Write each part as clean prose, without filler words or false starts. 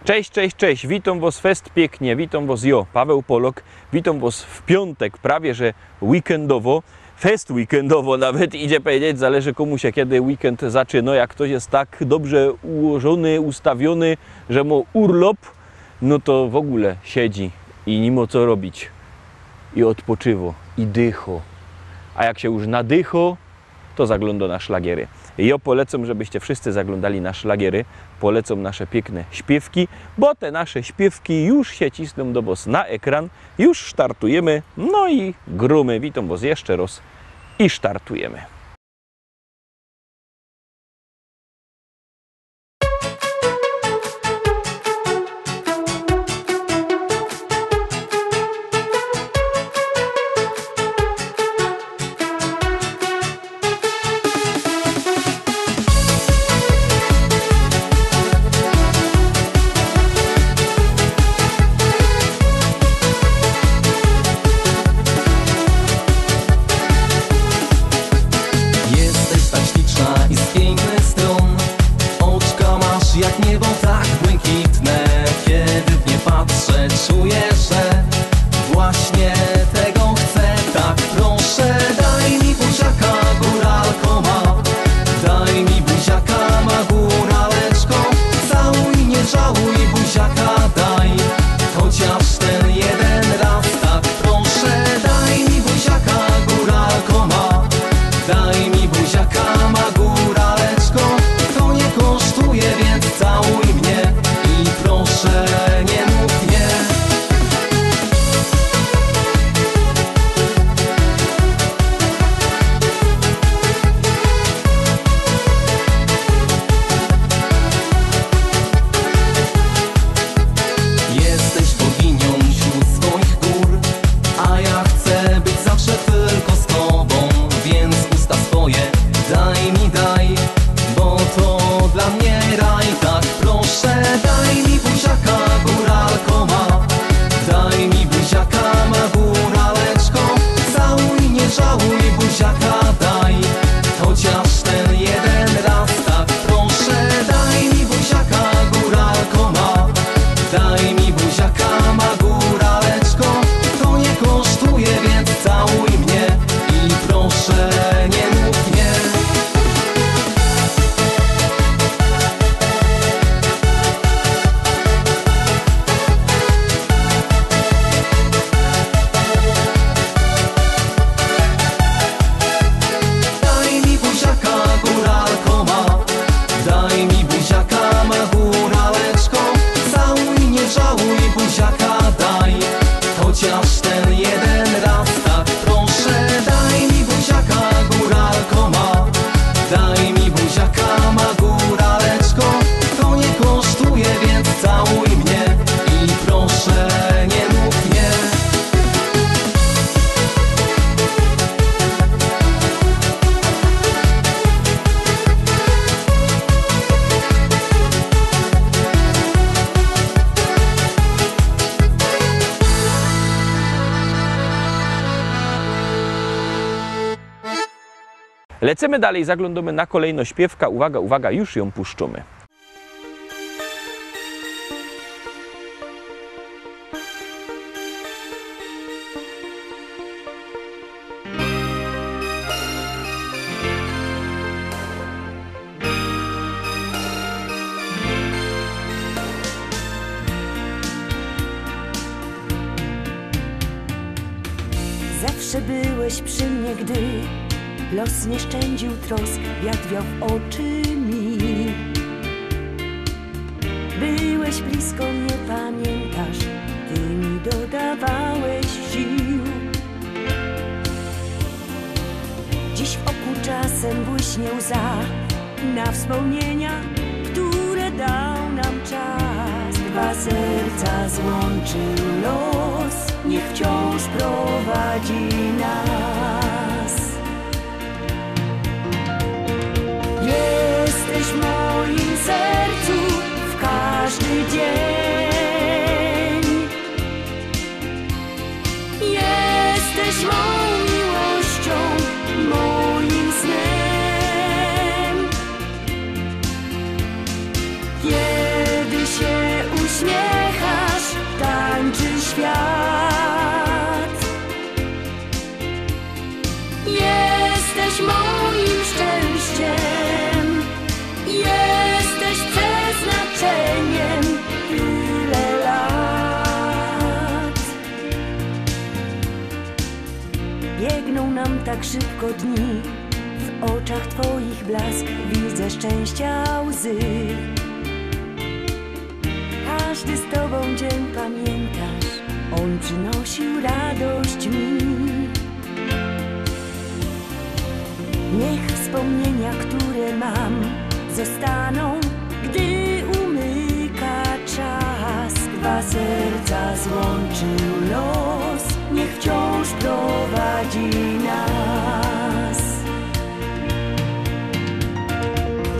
Cześć, cześć, cześć, witam was fest pięknie, witam was Paweł Polok, witam was w piątek, prawie że weekendowo, fest weekendowo nawet idzie powiedzieć, zależy komu się kiedy weekend zaczyna, jak ktoś jest tak dobrze ułożony, ustawiony, że ma urlop, no to w ogóle siedzi i nie ma co robić i odpoczywa i dycho, a jak się już nadycho, to zagląda na szlagiery. Ja polecam, żebyście wszyscy zaglądali na szlagiery, polecam nasze piękne śpiewki, bo te nasze śpiewki już się cisną do was na ekran, już startujemy, no i grumy, witam was jeszcze raz i startujemy. Lecimy dalej, zaglądamy na kolejną śpiewkę. Uwaga, uwaga, już ją puszczamy. Zawsze byłeś przy mnie, gdy los nie szczędził trosk, wiatr wiał w oczy mi. Byłeś blisko, nie pamiętasz, ty mi dodawałeś sił. Dziś w oku czasem błyśnie łza na wspomnienia, które dał nam czas. Dwa serca złączył los, niech wciąż prowadzi nas. Jesteś w moim sercu w każdy dzień. Jesteś mą miłością, moim snem. Kiedy się uśmiecham, świat. Jesteś moim szczęściem, jesteś przeznaczeniem. Tyle lat. Biegną nam tak szybko dni, w oczach twoich blask widzę szczęścia łzy. Każdy z tobą dzień pamiętasz, on przynosił radość mi. Niech wspomnienia, które mam, zostaną, gdy umyka czas. Dwa serca złączył los, niech wciąż prowadzi nas.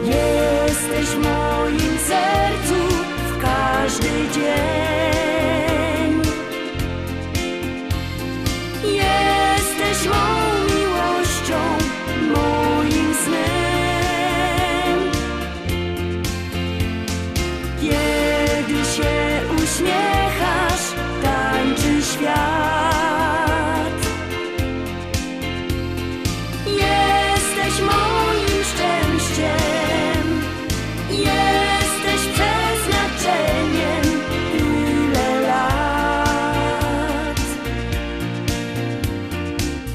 Jesteś w moim sercu w każdy dzień. Jesteś mą miłością, moim snem. Kiedy się uśmiechasz, tańczy świat. Jesteś moim szczęściem, jesteś przeznaczeniem. Tyle lat.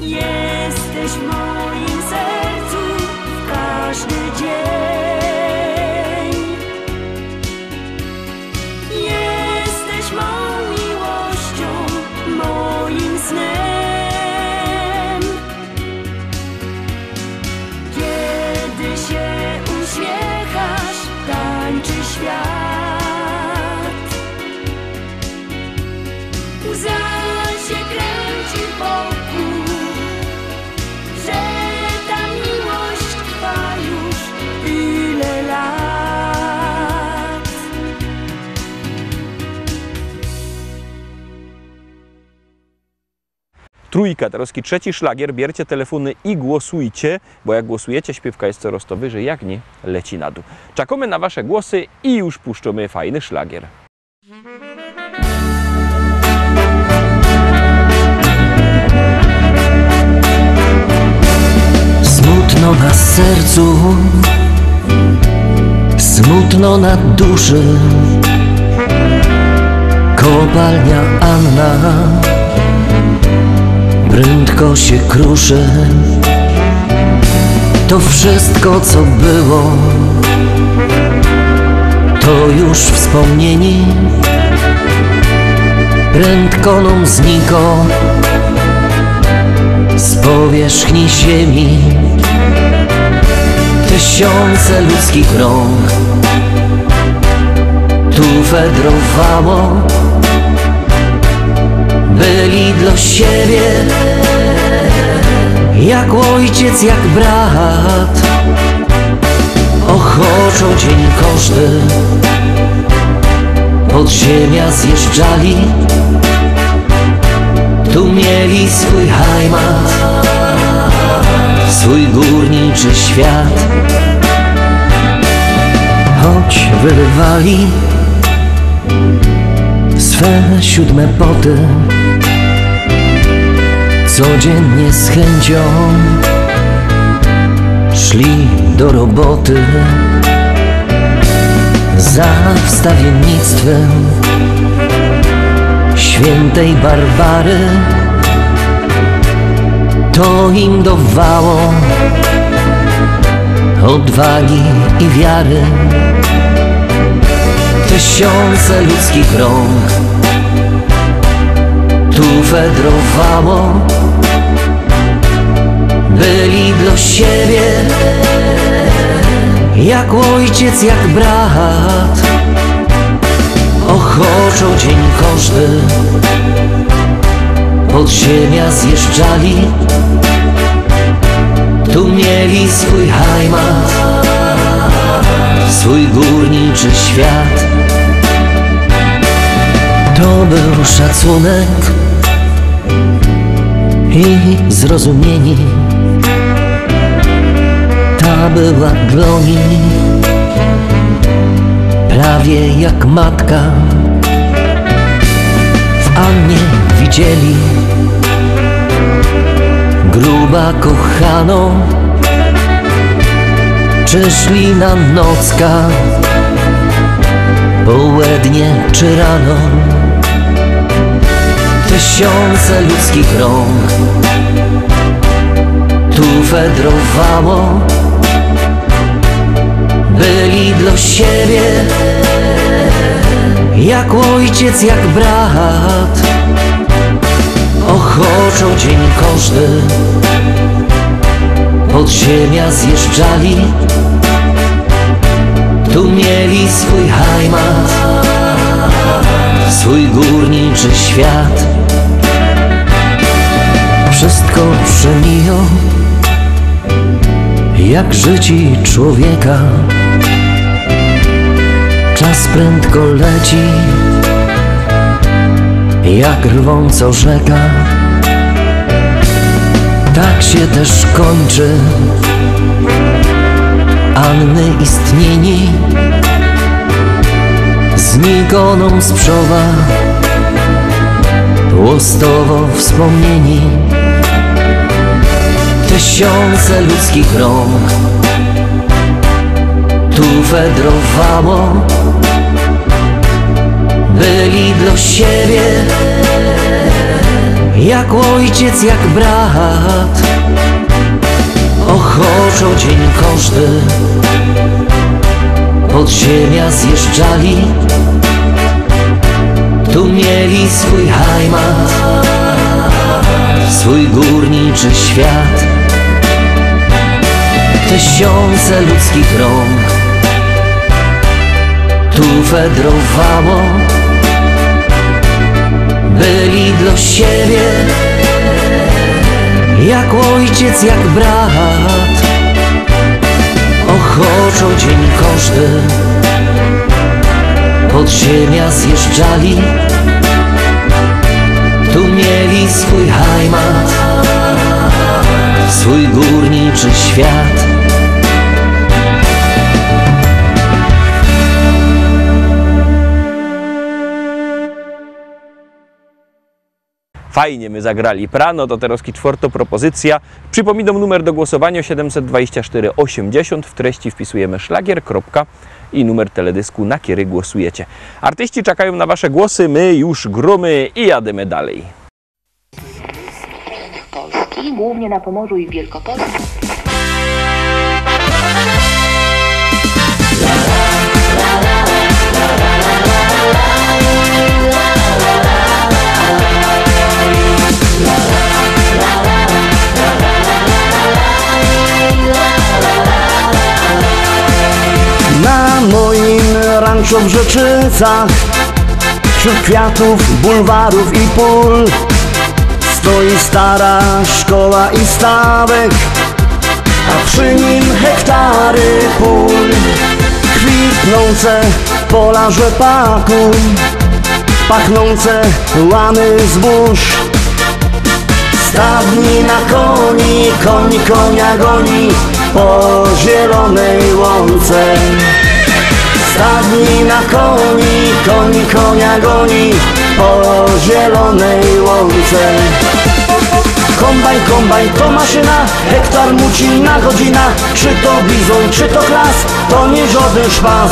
Jesteś w moim sercu w każdy dzień. Jesteś mą miłością, moim snem. Kiedy się uśmiechasz, tańczy świat. Łza się kręci wokół, że ta miłość trwa już tyle lat. Trójka, Tarowski, trzeci szlagier. Bierzcie telefony i głosujcie, bo jak głosujecie, śpiewka jest coraz to wyżej, jak nie, leci na dół. Czekamy na wasze głosy i już puszczamy fajny szlagier. Smutno na sercu, smutno na duszy. Kopalnia Anna prędko się kruszy. To wszystko, co było, to już wspomnieni. Prędko nam zniko z powierzchni ziemi. Tysiące ludzkich rąk tu fedrowało. Byli dla siebie jak ojciec, jak brat. Ochoczo dzień każdy podziemia zjeżdżali. Tu mieli swój heimat, swój górniczy świat. Choć wyrywali swe siódme poty, codziennie z chęcią szli do roboty. Za wstawiennictwem świętej Barbary to im dawało odwagi i wiary. Tysiące ludzkich rąk tu fedrowało. Byli dla siebie jak ojciec, jak brat. Ochoczo dzień każdy podziemia zjeżdżali. Tu mieli swój heimat, swój górniczy świat. To był szacunek i zrozumieni. Ta była dla nich prawie jak matka. W Annie widzieli. Gruba kochano, czy szli na nocka, południe czy rano. Tysiące ludzkich rąk tu fedrowało. Byli dla siebie jak ojciec, jak brat. Ochoczo dzień każdy pod ziemia zjeżdżali. Tu mieli swój heimat, swój górniczy świat. Wszystko przemijo jak życie człowieka. Czas prędko leci jak rwąco rzeka. Tak się też kończy Anny istnienie. Znikoną z przowa łostowo wspomnieni. Tysiące ludzkich rąk tu fedrowało. Byli dla siebie jak ojciec, jak brat. Ochoczo dzień każdy pod ziemia zjeżdżali. Tu mieli swój heimat, swój górniczy świat. Tysiące ludzkich rąk tu fedrowało. Byli dla siebie jak ojciec, jak brat. Ochoczo dzień każdy pod ziemia zjeżdżali. Tu mieli swój heimat, swój górniczy świat. Fajnie my zagrali prano, to teraz czwarta propozycja. Przypominam numer do głosowania 724 80. W treści wpisujemy szlagier, kropka i numer teledysku, na który głosujecie. Artyści czekają na wasze głosy, my już gromy i jademy dalej. Polski, głównie na Pomorzu i w Wielkopolsce. Na moim ranczu w Rzeczycach, wśród kwiatów, bulwarów i pól, stoi stara szkoła i stawek, a przy nim hektary pól. Kwitnące pola rzepaku, pachnące łany zbóż. Stadni na koni, koń konia goni po zielonej łące. Stadni na koni, koń konia goni po zielonej łące. Kombajn, kombajn to maszyna, hektar muci na godzina. Czy to bizon, czy to klas, to nie żaden szpas.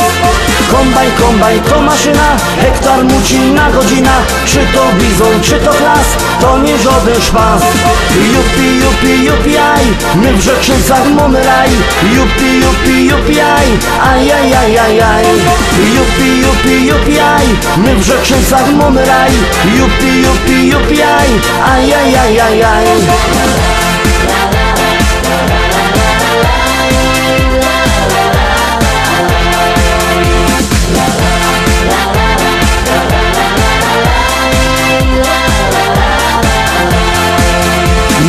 Kombajn, kombajn to maszyna, hektar muci na godzina. Czy to bizon, czy to klas, to nie żaden szpas. Jupi, jupi, jupi, aj, my w Rzeczycach mamy raj. Jupi, jupi, jupi, aj, aj, aj, aj, aj, aj. Jupi, jupi, jupi, aj, my w Rzeczycach mamy raj. Jupi, jupi, jupi, aj, aj, aj, aj, aj, aj.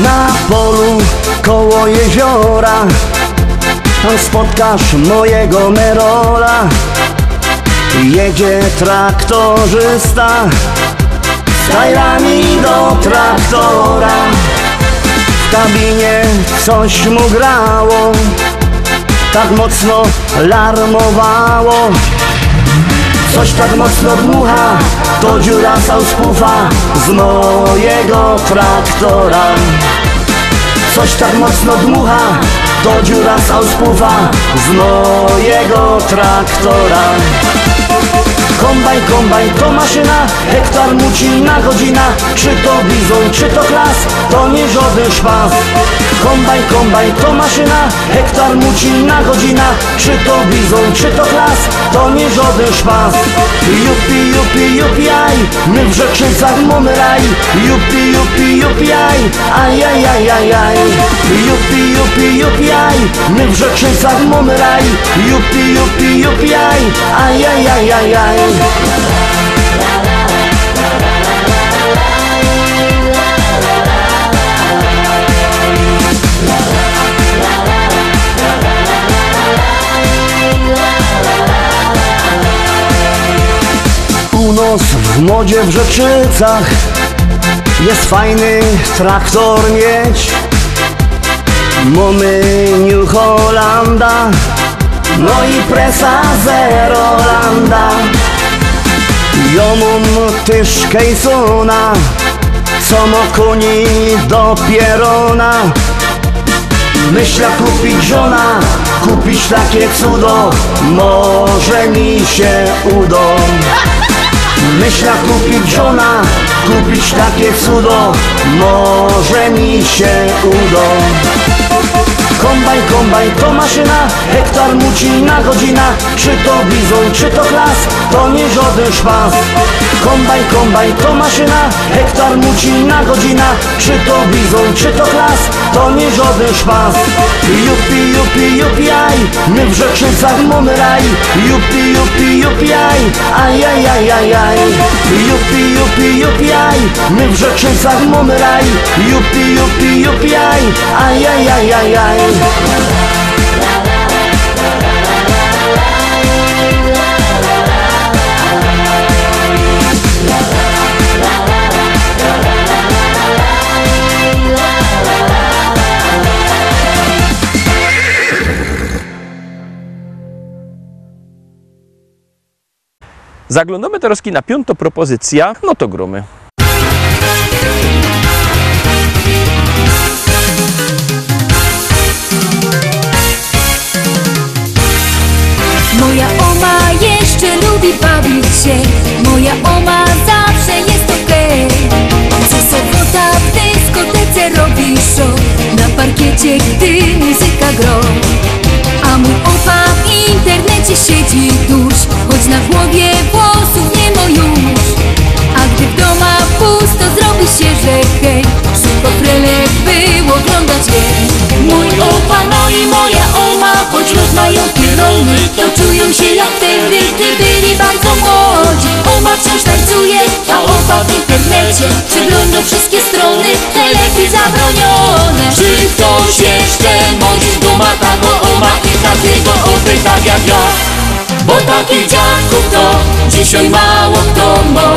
Na polu koło jeziora tam spotkasz mojego Merola. Jedzie traktorzysta z tajrami do traktora. W kabinie coś mu grało, tak mocno larmowało. Coś tak mocno dmucha, to dziura z auspuffa z mojego traktora. Coś tak mocno dmucha, to dziura z auspuffa z mojego traktora. Kombajn to maszyna, hektar muci na godzina. Czy to bizon, czy to klas, to nie żaden szpas. Kombajn to maszyna, hektar muci na godzina. Czy to bizon, czy to klas, to nie żaden szpas. Jupi, aj, my w Rzeczycach mamy raj. Jupi, aj, ajajajajaj. Jupi, aj, my w Rzeczycach mamy raj. Jupi, aj, ajajajajaj. U nas w modzie w Rzeczycach jest fajny traktor mieć. Mamy New Hollanda, no i presa Zerolanda. Ja mam też Kejsona, co ma koni do pierona. Myślę kupić żona, kupić takie cudo, może mi się uda. Myślę kupić żona, kupić takie cudo, może mi się uda. Kombajn to maszyna, hektar muci na godzina. Czy to bizon, czy to klas, to nie żaden szpas. Kombajn to maszyna, hektar muci na godzina. Czy to bizon, czy to klas, to nie żaden szpas. Jupi, aj, my w Rzeczycach mamy raj. Jupi, aj, ajajajajaj. Jupi, aj, my w Rzeczycach mamy raj. Jupi, aj, ajajajajaj. Zaglądamy teraz na piątą propozycję, no to gromy. Moja oma jeszcze lubi bawić się, moja oma zawsze jest okej. Co sobota w dyskotece robi show, na parkiecie gdy muzyka gro. A mój opa w internecie siedzi tuż, choć na głowie włosów nie ma już. A gdy w domach pusto zrobi się, że hej, szybko prelek by oglądać jej. Mój opa, no i moja oma, choć rozmają pierony, to czują się jak wtedy, gdy byli bardzo młodzi. Oma wciąż tańcuje, a opa w internecie przegląda wszystkie strony, telefon zabronione. Czy ktoś jeszcze modzi z duma taką oma i takiego opy tak jak ja? Bo takich dziadków to dzisiaj mało kto ma.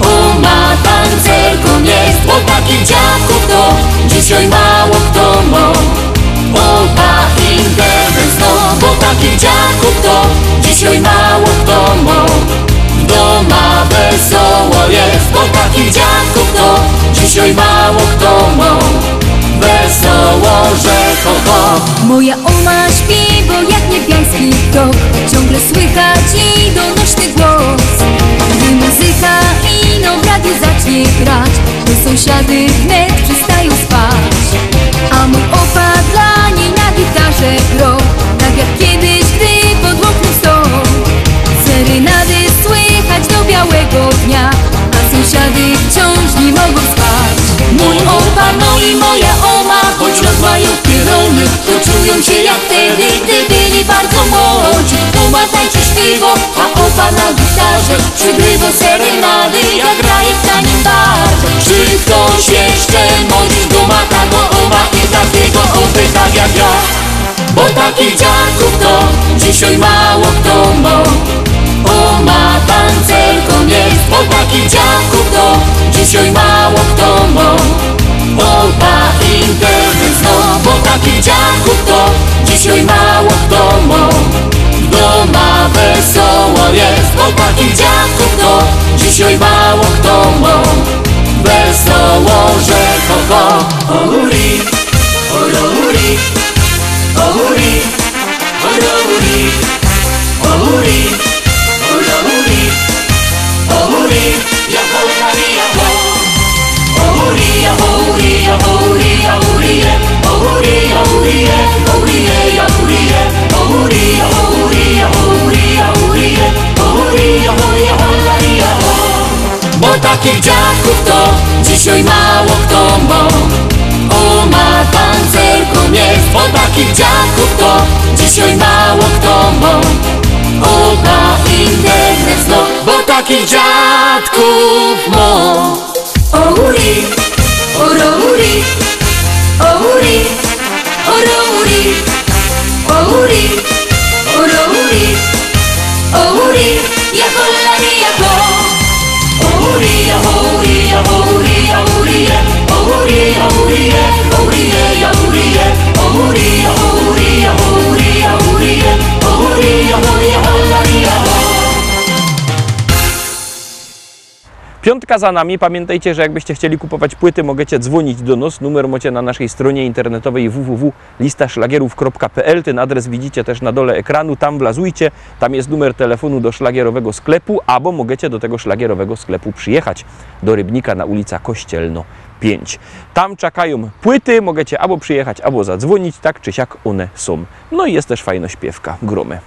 Oma tancerką jest, bo takich dziadków to dzisiaj mało kto ma. Opa internet no, bo takich dziadków to dzisiaj mało kto ma. W doma wesoło jest, bo takich dziadków to dzisiaj mało kto ma. Wesoło, że ho ho. Moja oma śpi, bo jak niebiański tok ciągle słychać i donośny głos. Gdy muzyka ino w radiu zacznie grać, to sąsiady wnet przestają spać. A mój opa dla niej na gitarze gro, tak jak kiedyś, gdy pod oknem stał. Serynady słychać do białego dnia, a sąsiady wciąż nie mogą spać. Mój opa, no i moja oma, choć rozmają pierony, to czują się jak wtedy, gdy byli bardzo młodzi. Oma tańczy śpiwo, a opa na gitarze przygrywa serynady, jak graje w tanim barze. Czy ktoś jeszcze modzi z duma taką oma i takiego opy tak jak ja? Bo takich dziadków to dzisiaj mało kto ma. Oma tancerką jest, bo takich dziadków to dzisiaj mało kto ma. Opa internet no, bo takich dziadków to dzisiaj mało kto ma. W doma wesoło jest, bo takich dziadków to dzisiaj mało oko. Ohuri, orohuri, ohuri, orohuri, ohuri, orohuri, ohuri, yahori, yaho. Ohuri, yahori, yahori, yahori, ohuri, yahori, ohuri, yahori, ohuri, yahori, yahori, yahori, ohuri, yahori, yahori, yaho. Bo takich dziadków to dzisiaj mało kto ma. O, ma pancerką jest. Bo takich dziadków to dzisiaj mało kto ma. O, ma internet znów. Bo takich dziadków ma. Ohuri, orohuri, ohuri, orohuri, ohuri, orohuri, ohuri, yaholari, yaho. Ohuri, yahori, yahori, yahori, ohuri, yahori, ohuri, yahori, ohuri, yahori, yahori, yahori, ohuri, yahori, yaholari, yaho. Piątka za nami. Pamiętajcie, że jakbyście chcieli kupować płyty, możecie dzwonić do nas. Numer macie na naszej stronie internetowej www.listaszlagierów.pl. Ten adres widzicie też na dole ekranu. Tam wlazujcie. Tam jest numer telefonu do szlagierowego sklepu, albo możecie do tego szlagierowego sklepu przyjechać do Rybnika na ulica Kościelno 5. Tam czekają płyty. Możecie albo przyjechać, albo zadzwonić. Tak czy siak one są. No i jest też fajna śpiewka. Gromy.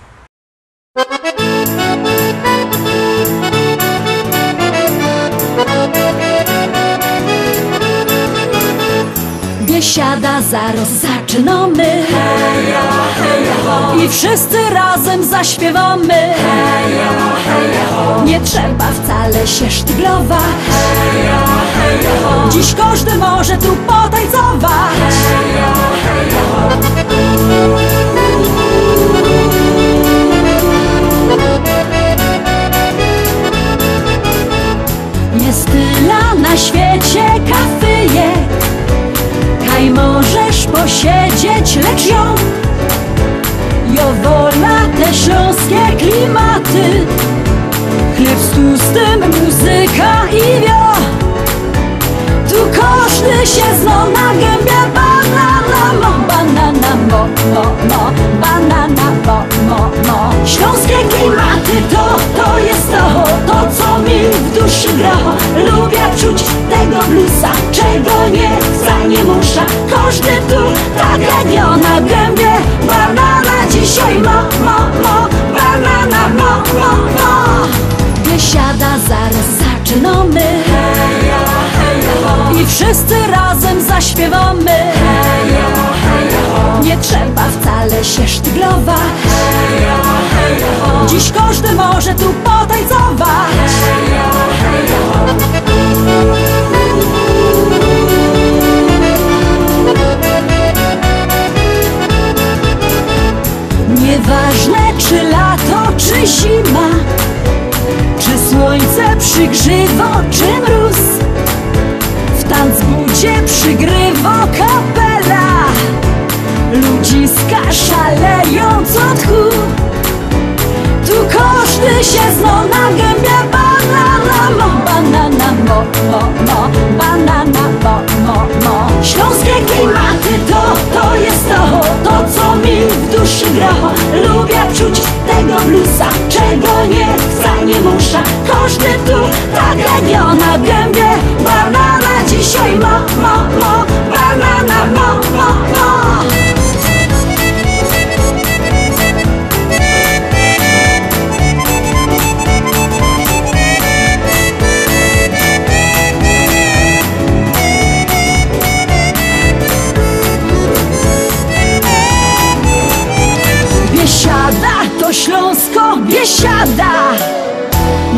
Biesiada, zaraz zaczynamy. Heja, heja, ho. I wszyscy razem zaśpiewamy. Heja, heja, ho. Nie trzeba wcale się sztyglować. Heja, heja, ho. Dziś każdy może tu potańcować. Heja, heja, ho. Jest tyle na świecie kafyjek, kaj możesz posiedzieć, lecz ją wola te śląskie klimaty. Chleb z tłustym, muzyka i wio. Tu każdy się zna na gębie. Banana mo, banana mo, mo, mo. Banana mo, mo, mo. Śląskie klimaty to jest to co mi w duszy gra. Lubię czuć tego bluesa, czego nie wcale nie muszę. Każdy tu tak jak ja na gębie. Banana dzisiaj mo, mo, mo. Banana mo, mo, mo. Biesiada, zaraz zaczynamy. Heja, heja, ho. I wszyscy razem zaśpiewamy. Heja, heja, ho. Nie trzeba wcale się sztyglować. Heja, heja, ho. Dziś każdy może tu potańcować. Heja, heja, ho. Nieważne czy lato, czy zima, czy słońce przygrzywo, czy mróz, w tanzbudzie przygrywo kapela. Ludziska szaleją co tchu. Tu każdy się zna na gębie. Banana mo, banana mo, mo, mo. Banana mo, mo, mo. Śląskie klimaty to jest to co mi w duszy gra. Lubię czuć tego bluesa, czego nie wcale nie muszę. Każdy tu tak jak ja na gębie. Banana dzisiaj mo, mo, mo. Banana mo, mo, mo. Biesiada to Śląsko, Biesiada.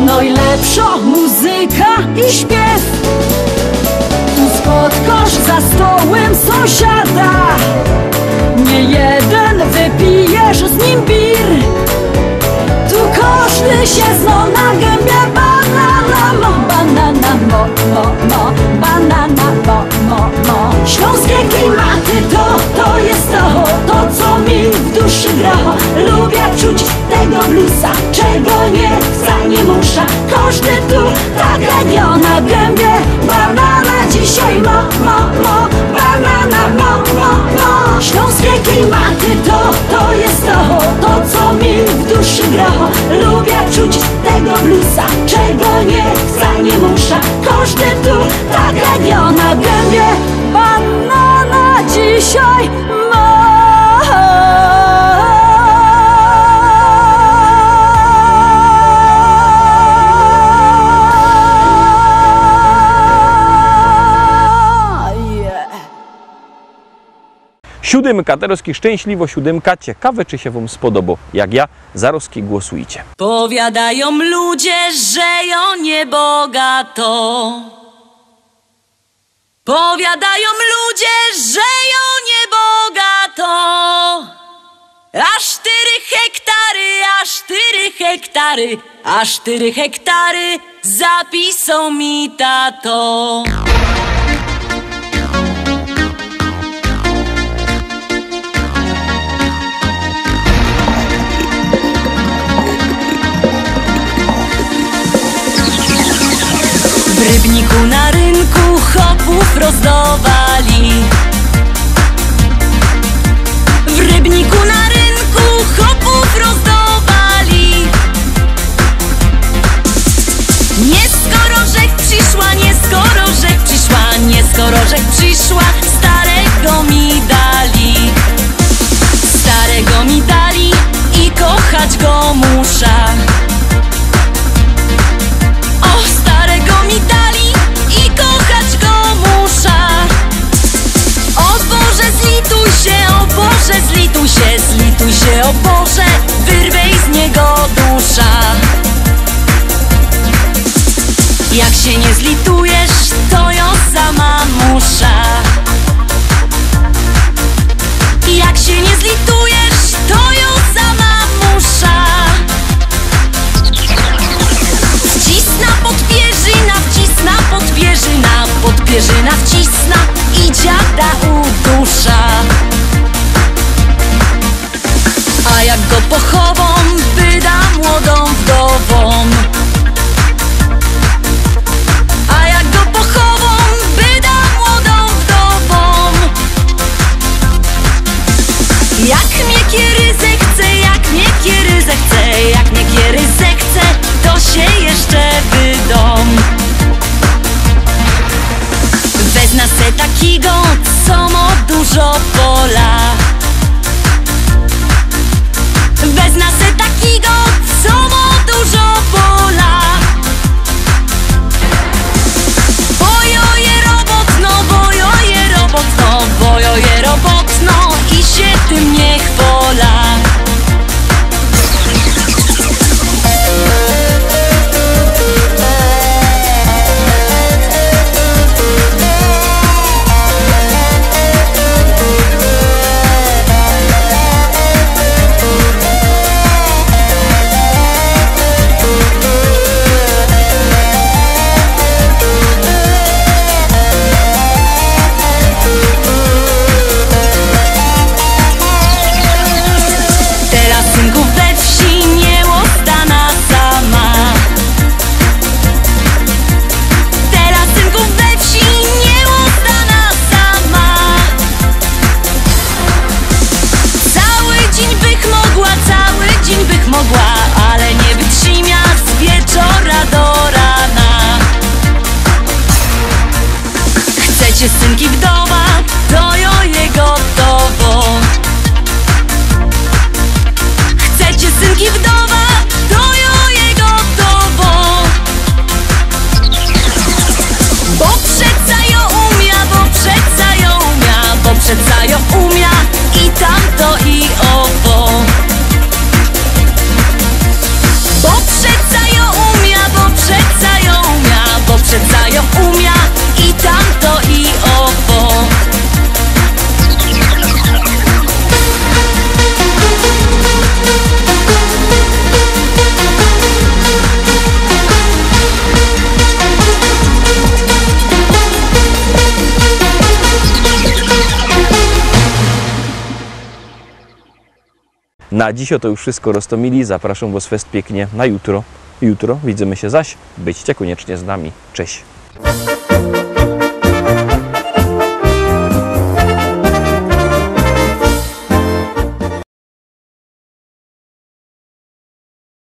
Najlepsza muzyka i śpiew. Tu spotkasz za stołem sąsiada. Nie jeden wypijesz z nim bir. Tu każdy się zna na gębie. Banana mo, banana mo, mo, mo. Banana mo, mo, mo. Śląskie klimaty to jest to co mi w duszy gra. Lubię czuć tego bluesa, czego nie wcale nie muszę. Każdy tu tak jak ja na gębie. Banana dziś dzisiaj banana, śląskie klimaty to jest to, co mi w duszy gra. Lubię czuć tego bluesa, czego nie chcę, nie muszę. Każdy tu tak jak na gębie banana dzisiaj ma. Siódemka, Terowski szczęśliwo siódemka. Ciekawe, czy się wam spodoba. Jak ja, Zarowski, głosujcie. Powiadają ludzie, że ją niebogato. Powiadają ludzie, że ją niebogato. Aż 4 hektary zapisał mi tato. W Rybniku na rynku chopów rozdawali. W Rybniku na rynku chopów rozdawali. Nie skoro rzek przyszła, nie skoro rzek przyszła, nie skoro rzek przyszła, starego mi dali. Starego mi dali i kochać go muszę. I kochać go muszę. O Boże, zlituj się, o Boże, zlituj się, zlituj się, o Boże, wyrwej z niego dusza. Jak się nie zlitujesz, to ją sama muszę. Jak się nie zlitujesz, to ją sama muszę. Wcisna podpierzyna, wcisna podpierzyna, podpierzyna wcisna i dziada udusza. A jak go pochową, wyda młodą wdową. A jak go pochową, wyda młodą wdową. Jak mnie kieryzę chce, jak mnie kieryzę chce, jak mnie kieryzę chce, to się jeszcze wydom. Wezna se takiego, co ma dużo pola. Wezna se takiego, co ma dużo pola. Bojoje robotno, bojoje robotno, bojoje robotno i się tym nie chwola. Ale nie wytrzyma z wieczora do rana. Chcecie synki wdowa, to jo je gotowo. Chcecie synki wdowa, to jo je gotowo. Bo przeca jo umia, bo przeca jo umia, bo przeca jo umia i tamto i owo. Bo przeca ją umia, bo przeca ją umia, bo przeca ją umia i tamto i owo. Na dziś to już wszystko, Rostomili. Zapraszam was fest pięknie na jutro. Jutro widzimy się zaś. Byćcie koniecznie z nami. Cześć.